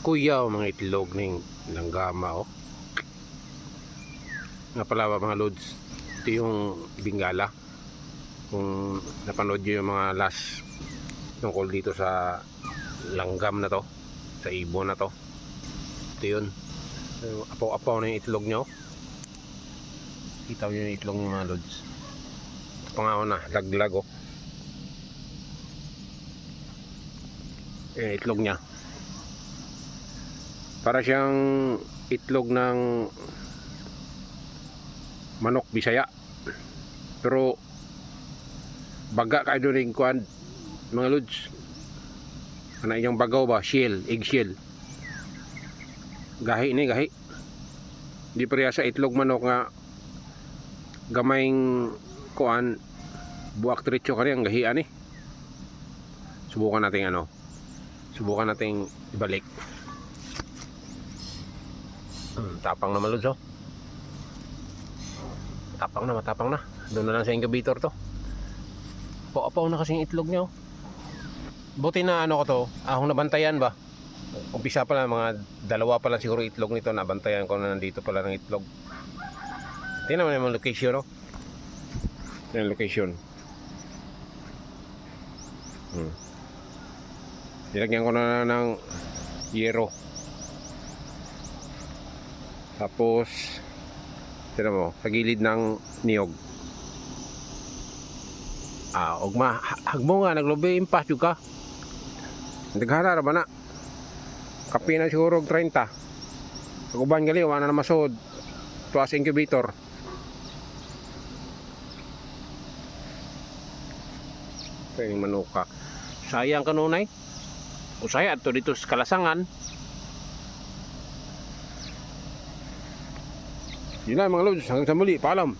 kuya o mga itlog ng langgama oh. Nga pala mga lods, ito yung Bingala. Kung napanood nyo yung mga last tungkol dito sa langgam na to, sa ibon na to, ito yun. Apaw-apaw na yung itlog nyo. Kita nyo yung itlog nyo mga lods. Ito pa nga na, laglag oh. Yung itlog nya para siyang itlog ng manok Bisaya, pero baga kayo rin kuan mga lods. Ano yung bagaw ba? Shell, egg shell. Gahi ni gahi. Di pareha sa itlog manok nga gamayng kuan buwak diretso kani ang gahian eh. Subukan nating subukan nating ibalik. Tapang na lods oh. Matapang na. Doon na lang sa incubator to. Apaw na kasing itlog niya oh. Buti na ko to, ahong nabantayan ba? Umpisa pa lang, mga dalawa pa lang siguro itlog nito, nabantayan ko na nandito pala ng itlog. Tingnan mo naman yung location oh. Yung location. Nilagyan ko na ng yero. Tapos tingnan mo, sa gilid ng niyog. Ugma, hagmo nga, naglobe impas yung ka. Naghara ba na? Kapi na siguro 30. Kaguban gali, wala na masod. Tuwas incubator. Ito yung manuka. Sayang kanunay. Usaya ito dito sa Kalasangan. Yun lang mga lods, hanggang sa muli, paalam.